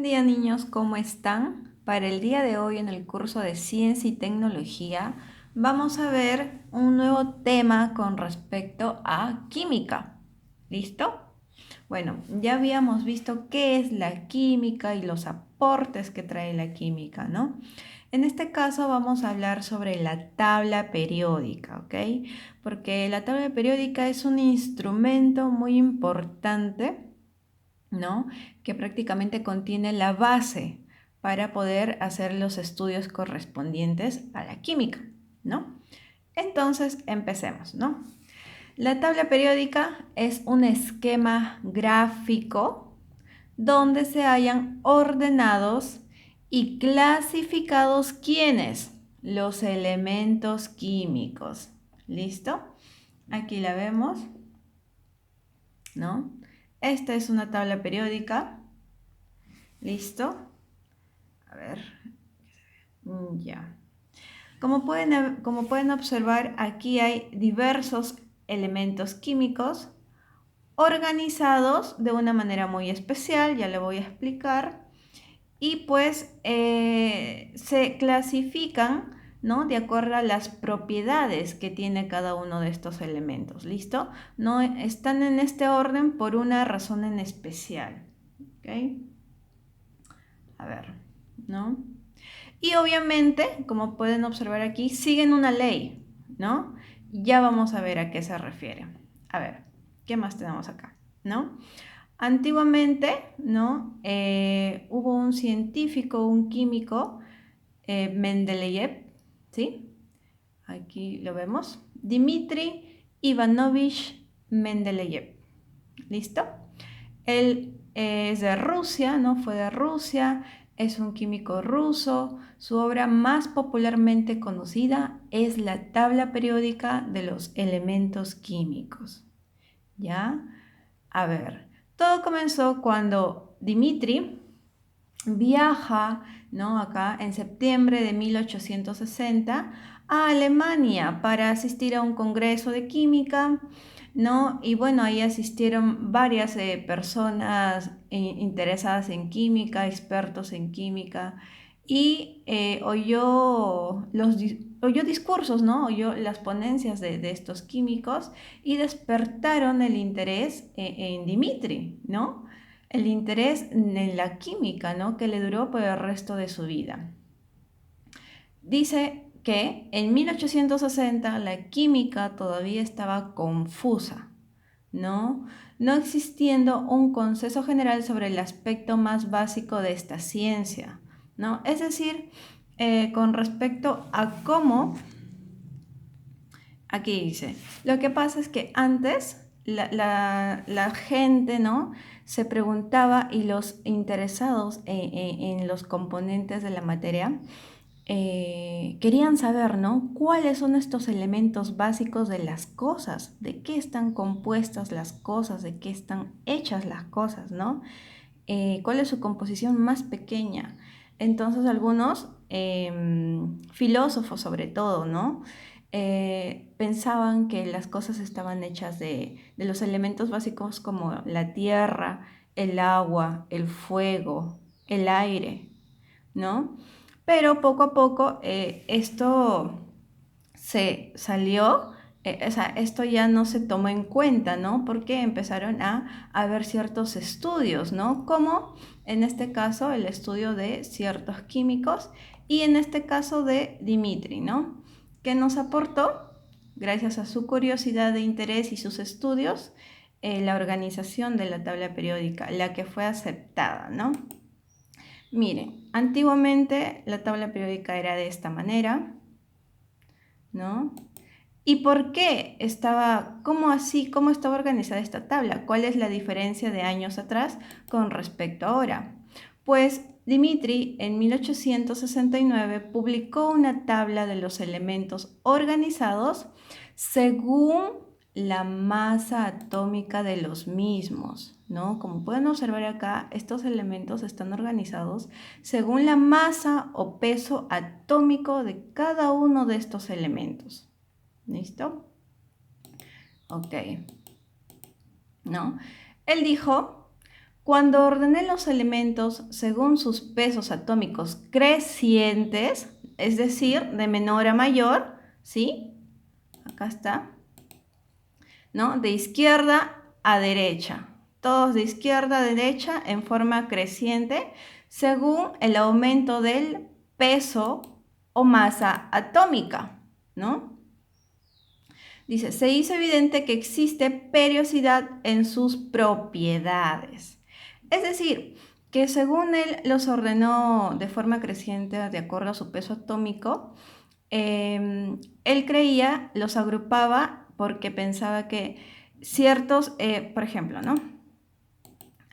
día, niños, ¿cómo están? Para el día de hoy en el curso de Ciencia y Tecnología vamos a ver un nuevo tema con respecto a química. ¿Listo? Bueno, ya habíamos visto qué es la química y los aportes que trae la química, ¿no? En este caso vamos a hablar sobre la tabla periódica, ¿ok? Porque la tabla periódica es un instrumento muy importante, ¿no? Que prácticamente contiene la base para poder hacer los estudios correspondientes a la química, ¿no? Entonces, empecemos, ¿no? La tabla periódica es un esquema gráfico donde se hayan ordenados y clasificados ¿quiénes? Los elementos químicos. ¿Listo? Aquí la vemos, ¿no? Esta es una tabla periódica. ¿Listo? A ver, ya. Como pueden observar, aquí hay diversos elementos químicos organizados de una manera muy especial, ya le voy a explicar, y pues se clasifican, ¿no? De acuerdo a las propiedades que tiene cada uno de estos elementos, ¿listo? No están en este orden por una razón en especial, ¿ok? A ver, ¿no? Y obviamente, como pueden observar aquí, siguen una ley, ¿no? Ya vamos a ver a qué se refiere. A ver, ¿qué más tenemos acá? ¿No? Antiguamente, ¿no? Hubo un científico, un químico, Mendeleev, ¿sí? Aquí lo vemos. Dmitri Ivanovich Mendeleev. ¿Listo? Él es de Rusia, ¿no? Fue de Rusia, es un químico ruso. Su obra más popularmente conocida es la tabla periódica de los elementos químicos. ¿Ya? A ver, todo comenzó cuando Dmitri viaja, ¿no? Acá en septiembre de 1860 a Alemania para asistir a un congreso de química, ¿no? Y bueno, ahí asistieron varias personas interesadas en química, expertos en química, y oyó discursos, ¿no? Oyó las ponencias de estos químicos y despertaron el interés en Dmitri, ¿no? El interés en la química, ¿no? Que le duró por el resto de su vida. Dice que en 1860 la química todavía estaba confusa, ¿no? No existiendo un consenso general sobre el aspecto más básico de esta ciencia, ¿no? Es decir, con respecto a cómo, aquí dice, lo que pasa es que antes la gente, ¿no? Se preguntaba y los interesados en los componentes de la materia querían saber, ¿no? ¿Cuáles son estos elementos básicos de las cosas? ¿De qué están compuestas las cosas? ¿De qué están hechas las cosas, ¿no? ¿Cuál es su composición más pequeña? Entonces algunos filósofos sobre todo, ¿no? Pensaban que las cosas estaban hechas de los elementos básicos como la tierra, el agua, el fuego, el aire, ¿no? Pero poco a poco esto se salió, o sea, esto ya no se tomó en cuenta, ¿no? Porque empezaron a haber ciertos estudios, ¿no? Como en este caso el estudio de ciertos químicos y en este caso de Dmitri, ¿no? Que nos aportó, gracias a su curiosidad de interés y sus estudios, la organización de la tabla periódica, la que fue aceptada, ¿no? Miren, antiguamente la tabla periódica era de esta manera, ¿no? ¿Y por qué estaba, cómo así, cómo estaba organizada esta tabla? ¿Cuál es la diferencia de años atrás con respecto a ahora? Pues Dmitri en 1869 publicó una tabla de los elementos organizados según la masa atómica de los mismos, ¿no? Como pueden observar acá, estos elementos están organizados según la masa o peso atómico de cada uno de estos elementos. ¿Listo? Ok. ¿No? Él dijo, Cuando ordené los elementos según sus pesos atómicos crecientes, es decir, de menor a mayor, ¿sí? Acá está, ¿no? De izquierda a derecha. Todos de izquierda a derecha en forma creciente según el aumento del peso o masa atómica, ¿no? Dice, se hizo evidente que existe periodicidad en sus propiedades. Es decir, que según él los ordenó de forma creciente de acuerdo a su peso atómico, él creía, los agrupaba porque pensaba que ciertos, por ejemplo, ¿no?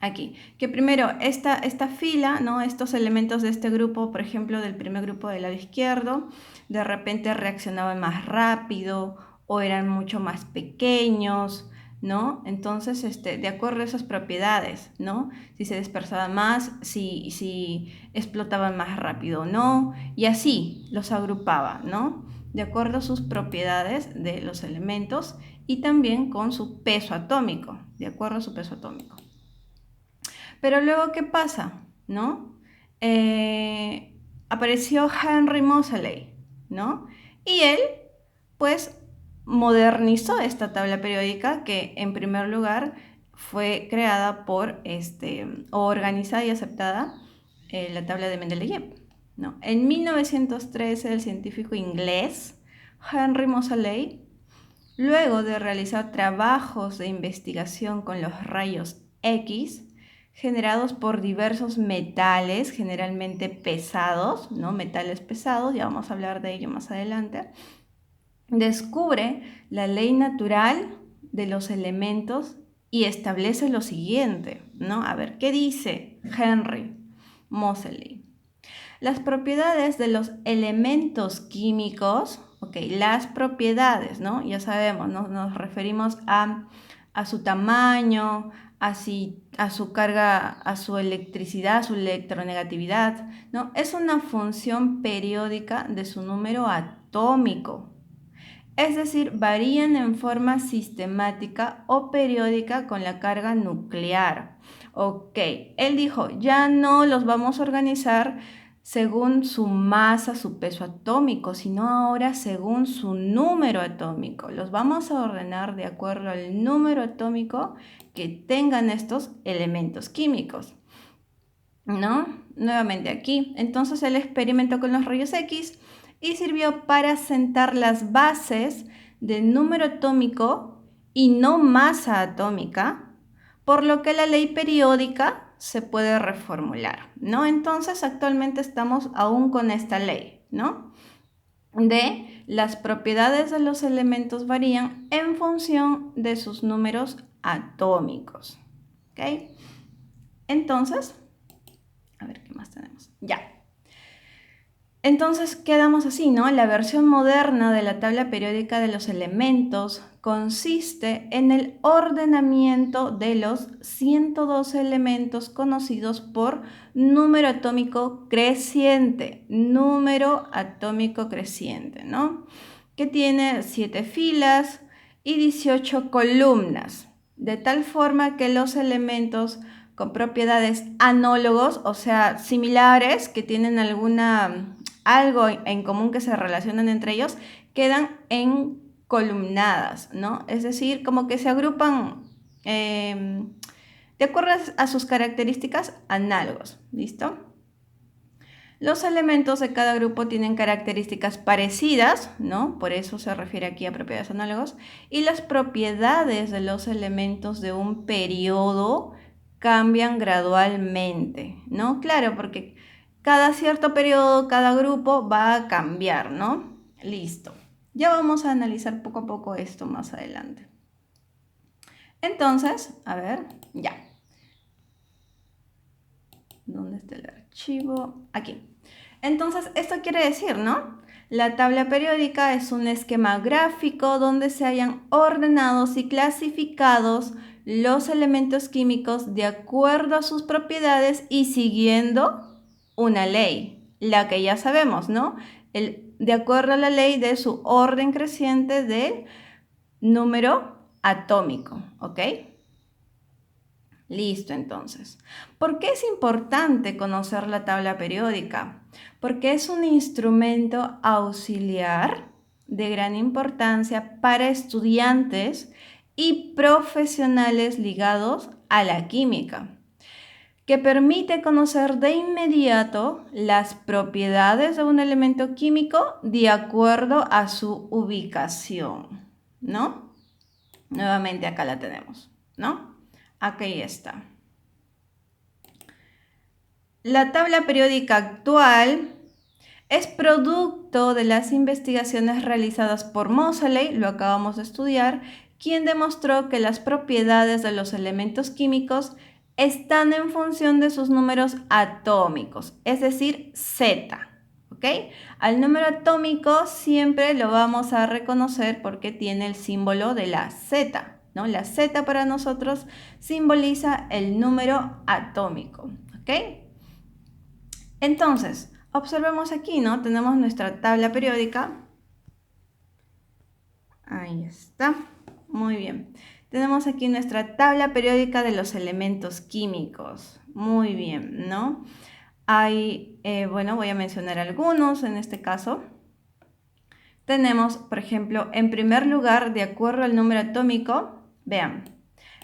Aquí, que primero esta fila, ¿no? Estos elementos de este grupo, por ejemplo, del primer grupo del lado izquierdo, de repente reaccionaban más rápido o eran mucho más pequeños, ¿no? Entonces, de acuerdo a esas propiedades, ¿no? Si se dispersaban más, si explotaban más rápido o no, y así los agrupaba, ¿no? De acuerdo a sus propiedades de los elementos y también con su peso atómico, de acuerdo a su peso atómico. Pero luego, ¿qué pasa? ¿No? Apareció Henry Moseley, ¿no? Y él, pues, modernizó esta tabla periódica que, en primer lugar, fue creada por, o organizada y aceptada, la tabla de Mendeleev, ¿no? En 1913, el científico inglés Henry Moseley, luego de realizar trabajos de investigación con los rayos X, generados por diversos metales, generalmente pesados, ¿no? Metales pesados, ya vamos a hablar de ello más adelante, descubre la ley natural de los elementos y establece lo siguiente, ¿no? A ver, ¿qué dice Henry Moseley? Las propiedades de los elementos químicos, ok, las propiedades, ¿no? Ya sabemos, ¿no? Nos referimos a su tamaño, a su carga, a su electricidad, a su electronegatividad, ¿no? Es una función periódica de su número atómico. Es decir, varían en forma sistemática o periódica con la carga nuclear. Ok, él dijo, ya no los vamos a organizar según su masa, su peso atómico, sino ahora según su número atómico. Los vamos a ordenar de acuerdo al número atómico que tengan estos elementos químicos, ¿no? Nuevamente aquí. Entonces él experimentó con los rayos X y sirvió para sentar las bases del número atómico y no masa atómica, por lo que la ley periódica se puede reformular, ¿no? Entonces actualmente estamos aún con esta ley, ¿no? De las propiedades de los elementos varían en función de sus números atómicos, ¿ok? Entonces, a ver, ¿qué más tenemos? Ya. Entonces quedamos así, ¿no? La versión moderna de la tabla periódica de los elementos consiste en el ordenamiento de los 112 elementos conocidos por número atómico creciente, ¿no? Que tiene 7 filas y 18 columnas, de tal forma que los elementos con propiedades análogos, o sea, similares, que tienen algo en común que se relacionan entre ellos, quedan en columnadas, ¿no? Es decir, como que se agrupan de acuerdo a sus características análogos, ¿listo? Los elementos de cada grupo tienen características parecidas, ¿no? Por eso se refiere aquí a propiedades análogas, y las propiedades de los elementos de un periodo cambian gradualmente, ¿no? Claro, porque cada cierto periodo, cada grupo va a cambiar, ¿no? Listo. Ya vamos a analizar poco a poco esto más adelante. Entonces, a ver, ya. ¿Dónde está el archivo? Aquí. Entonces, esto quiere decir, ¿no? La tabla periódica es un esquema gráfico donde se hayan ordenados y clasificados los elementos químicos de acuerdo a sus propiedades y siguiendo una ley, la que ya sabemos, ¿no? De acuerdo a la ley de su orden creciente del número atómico, ¿ok? Listo, entonces. ¿Por qué es importante conocer la tabla periódica? Porque es un instrumento auxiliar de gran importancia para estudiantes y profesionales ligados a la química, que permite conocer de inmediato las propiedades de un elemento químico de acuerdo a su ubicación, ¿no? Nuevamente acá la tenemos, ¿no? Aquí está. La tabla periódica actual es producto de las investigaciones realizadas por Moseley, lo acabamos de estudiar, quien demostró que las propiedades de los elementos químicos están en función de sus números atómicos, es decir, Z. ¿Ok? Al número atómico siempre lo vamos a reconocer porque tiene el símbolo de la Z, ¿no? La Z para nosotros simboliza el número atómico. ¿Ok? Entonces, observemos aquí, ¿no? Tenemos nuestra tabla periódica. Ahí está. Muy bien. Tenemos aquí nuestra tabla periódica de los elementos químicos. Muy bien, ¿no? Hay, bueno, voy a mencionar algunos en este caso. Tenemos, por ejemplo, en primer lugar, de acuerdo al número atómico, vean,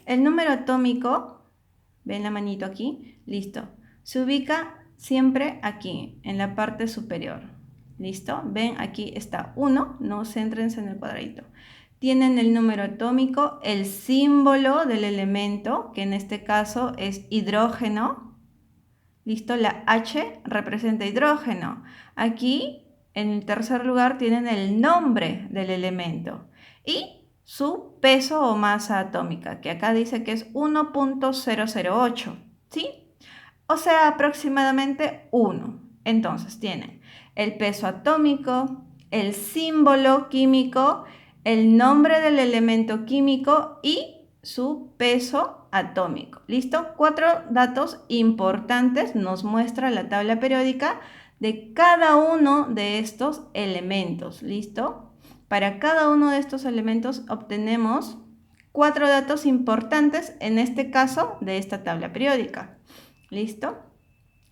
el número atómico, ven la manito aquí, listo, se ubica siempre aquí, en la parte superior. ¿Listo? Ven, aquí está 1, no céntrense en el cuadradito. Tienen el número atómico, el símbolo del elemento, que en este caso es hidrógeno. ¿Listo? La H representa hidrógeno. Aquí, en el tercer lugar, tienen el nombre del elemento y su peso o masa atómica, que acá dice que es 1.008, ¿sí? O sea, aproximadamente 1. Entonces, tienen el peso atómico, el símbolo químico, el nombre del elemento químico y su peso atómico. ¿Listo? 4 datos importantes nos muestra la tabla periódica de cada uno de estos elementos. ¿Listo? Para cada uno de estos elementos obtenemos 4 datos importantes, en este caso, de esta tabla periódica. ¿Listo?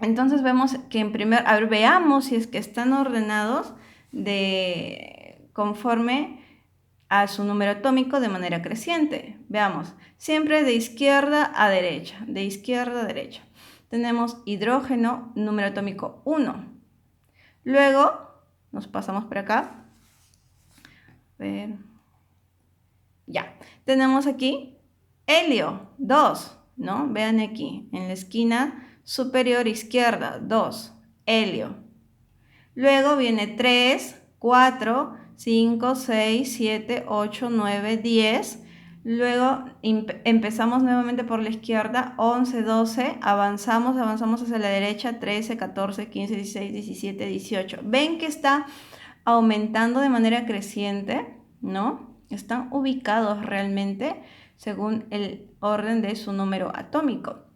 Entonces vemos que a ver, veamos si es que están ordenados conforme a su número atómico de manera creciente. Veamos, siempre de izquierda a derecha, de izquierda a derecha. Tenemos hidrógeno, número atómico 1. Luego, nos pasamos por acá. A ver. Ya, tenemos aquí helio, 2, ¿no? Vean aquí, en la esquina superior izquierda, 2, helio. Luego viene 3, 4, 5, 6, 7, 8, 9, 10. Luego empezamos nuevamente por la izquierda, 11, 12, avanzamos hacia la derecha, 13, 14, 15, 16, 17, 18. Ven que está aumentando de manera creciente, ¿no? Están ubicados realmente según el orden de su número atómico,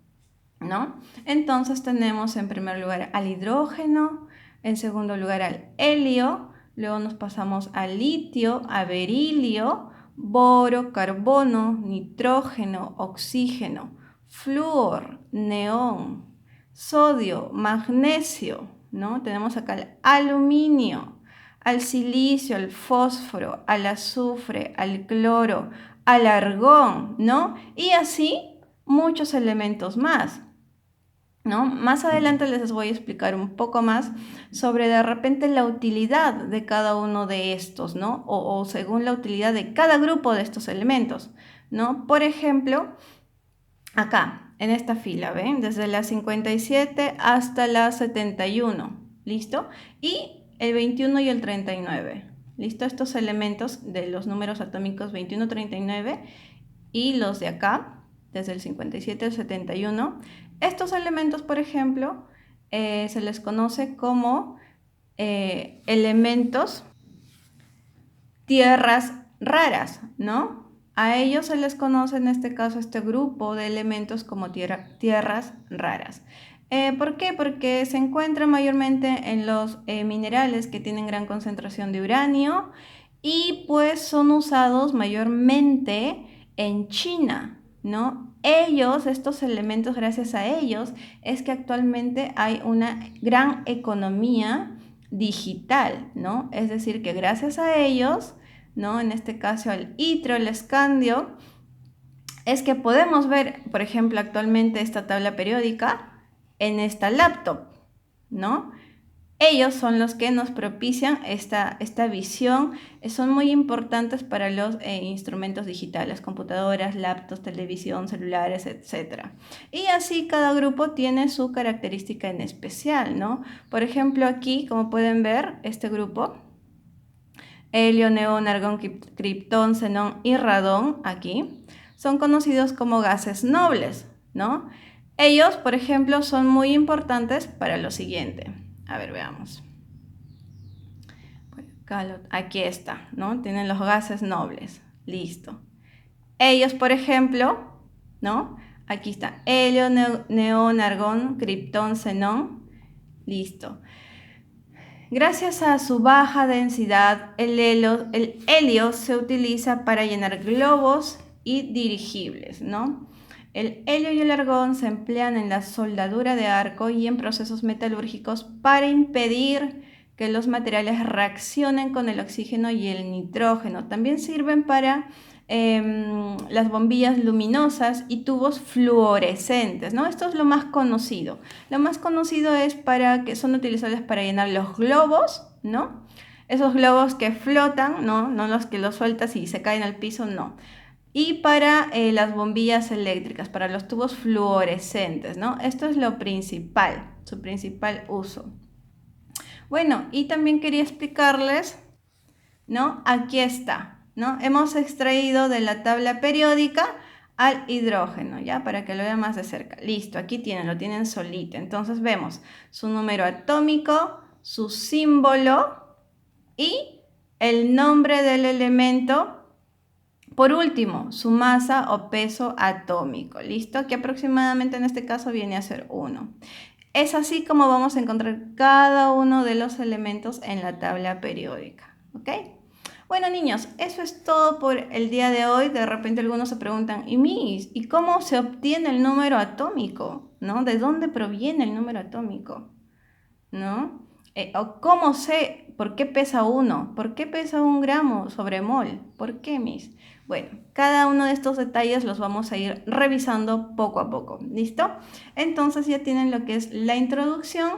¿no? Entonces tenemos en primer lugar al hidrógeno, en segundo lugar al helio, luego nos pasamos al litio, a berilio, boro, carbono, nitrógeno, oxígeno, flúor, neón, sodio, magnesio, ¿no? Tenemos acá el aluminio, al silicio, al fósforo, al azufre, al cloro, al argón, ¿no? Y así muchos elementos más, ¿no? Más adelante les voy a explicar un poco más sobre de repente la utilidad de cada uno de estos, ¿no? O según la utilidad de cada grupo de estos elementos, ¿no? Por ejemplo, acá, en esta fila, ¿ven? Desde la 57 hasta la 71, ¿listo? Y el 21 y el 39, ¿listo? Estos elementos de los números atómicos 21, 39 y los de acá, desde el 57 al 71, estos elementos, por ejemplo, se les conoce como elementos tierras raras, ¿no? A ellos se les conoce en este caso este grupo de elementos como tierras raras. ¿Por qué? Porque se encuentran mayormente en los minerales que tienen gran concentración de uranio y pues son usados mayormente en China, ¿no? Ellos, estos elementos, gracias a ellos, es que actualmente hay una gran economía digital, ¿no? Es decir, que gracias a ellos, ¿no? En este caso al itrio, el escandio, es que podemos ver, por ejemplo, actualmente esta tabla periódica en esta laptop, ¿no? Ellos son los que nos propician esta visión, son muy importantes para los instrumentos digitales, computadoras, laptops, televisión, celulares, etc. Y así cada grupo tiene su característica en especial, ¿no? Por ejemplo, aquí, como pueden ver, este grupo, helio, neón, argón, criptón, xenón y radón, aquí, son conocidos como gases nobles, ¿no? Ellos, por ejemplo, son muy importantes para lo siguiente. A ver, veamos. Aquí está, ¿no? Tienen los gases nobles. Listo. Ellos, por ejemplo, ¿no? Aquí está. Helio, neón, argón, criptón, xenón. Listo. Gracias a su baja densidad, el helio se utiliza para llenar globos y dirigibles, ¿no? El helio y el argón se emplean en la soldadura de arco y en procesos metalúrgicos para impedir que los materiales reaccionen con el oxígeno y el nitrógeno. También sirven para las bombillas luminosas y tubos fluorescentes, ¿no? Esto es lo más conocido. Lo más conocido es que son utilizables para llenar los globos, ¿no? Esos globos que flotan, ¿no? No los que los sueltas y se caen al piso, no. Y para las bombillas eléctricas, para los tubos fluorescentes, ¿no? Esto es lo principal, su principal uso. Bueno, y también quería explicarles, ¿no? Aquí está, ¿no? Hemos extraído de la tabla periódica al hidrógeno, ¿ya? Para que lo vean más de cerca. Listo, aquí lo tienen solito. Entonces vemos su número atómico, su símbolo y el nombre del elemento. Por último, su masa o peso atómico, ¿listo? Que aproximadamente en este caso viene a ser 1. Es así como vamos a encontrar cada uno de los elementos en la tabla periódica, ¿ok? Bueno, niños, eso es todo por el día de hoy. De repente algunos se preguntan, ¿y cómo se obtiene el número atómico? ¿No? ¿De dónde proviene el número atómico? ¿No? ¿O cómo sé por qué pesa 1? ¿Por qué pesa 1 gramo sobre mol? ¿Por qué, mis? Bueno, cada uno de estos detalles los vamos a ir revisando poco a poco, ¿listo? Entonces ya tienen lo que es la introducción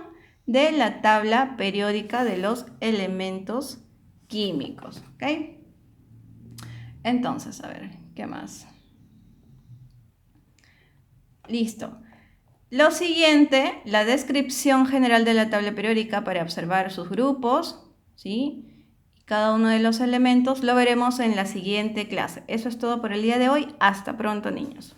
de la tabla periódica de los elementos químicos, ¿ok? Entonces, a ver, ¿qué más? Listo. Lo siguiente, la descripción general de la tabla periódica para observar sus grupos, ¿sí? Cada uno de los elementos lo veremos en la siguiente clase. Eso es todo por el día de hoy. Hasta pronto, niños.